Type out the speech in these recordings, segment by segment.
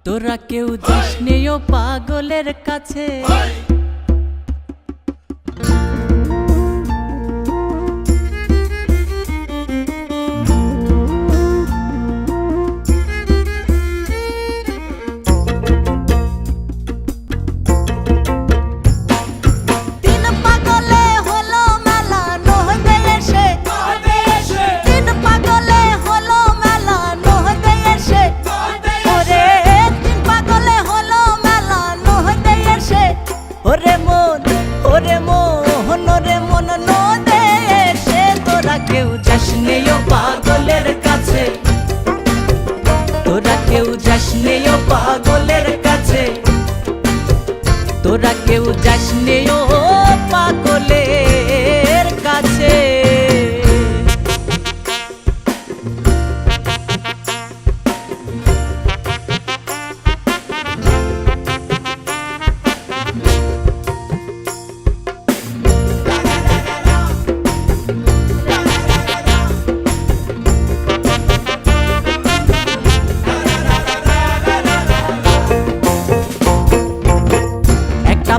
তোরা কেউ যাস নেও পাগলের কাছে। ওরে মন ওরে মোহন ওরে মন নদে এসে তোরা কেউ যাস নেও পাগলের কাছে। তোরা কেউ যাস নেও পাগলের কাছে। তোরা কেউ যাস নেও পাগলের কাছে।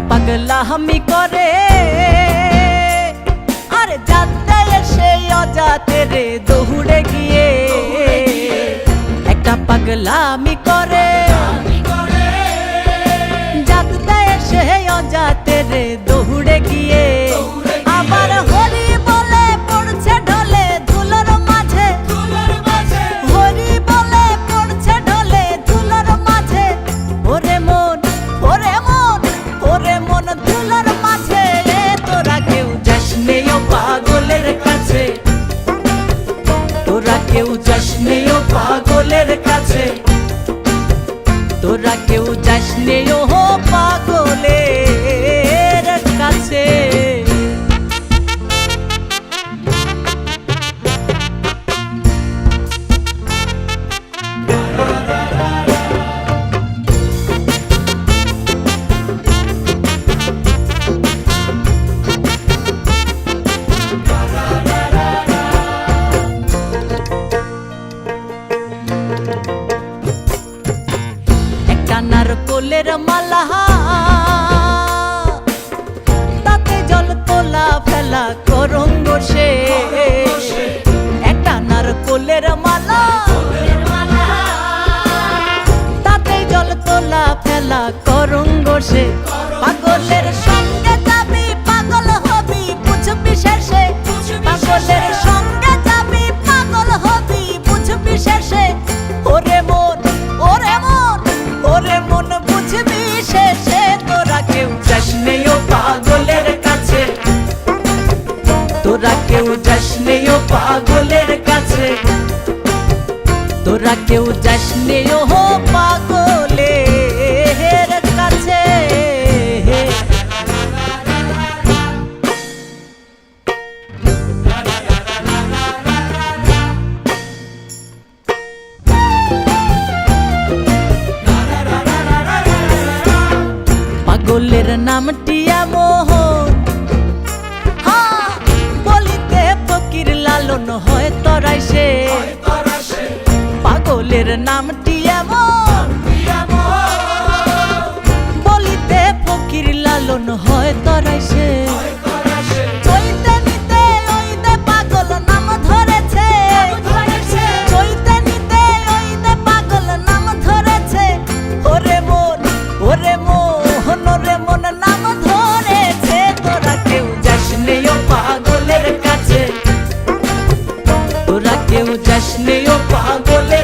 পাগলা হামি করে আর যাতে এসে অজাতে রে দৌড়ে গিয়ে। একটা পাগলা হামি করে যাতে এসে অজাতে রে দৌড়ে গিয়ে। আবার হরি বলে পড়ছে ঢলে ধুলোর মাঝে। হরি বলে পড়ছে ঢলে ধুলোর মাঝে। ওরে মন ওরে মন ওরে মন ধুলোর মাঝে। তোরা কেউ যাস নেও পাগলের কাছে। তোরা কেউ যাস নেও পাগলের কাছে। তোরা কেউ যাস নেও পাগলের কাছে। নারকোলের মালা তাতে জল তোলা ফেলা করঙ্গ সে। একটা নারকোলের মালা তাতে জল তোলা ফেলা করঙ্গ সে। পাগলের সঙ্গে যাবি পাগল হবি বুঝবি শেষে। পাগলের সঙ্গে যাবি পাগল হবি বুঝবি শেষে। ওরে মন ওরে মন ওরে মন বুঝবি শেষে। তোরা কেউ যাস নেও পাগলের কাছে। তোরা কেউ যাস নেও পাগলের কাছে। তোরা কেউ যাস নেও পাগলের কাছে। পাগলের নামটি মোহন বলিতে ফকির লালন হয় তরাই সে। পাগলের নামটি বলিতে ফকির লালন হয় তরাই সে। চইতে নিতে ওই দে পাগল নাম ধরেছে। চইতে নিতে ওই দে পাগল নাম ধরেছে। ওরে মন ওরে মোহন ওরে মন নাম ধরেছে। তোরা কেউ যাস নেও পাগলের কাছে। তোরা কেউ যাস নেও পাগলের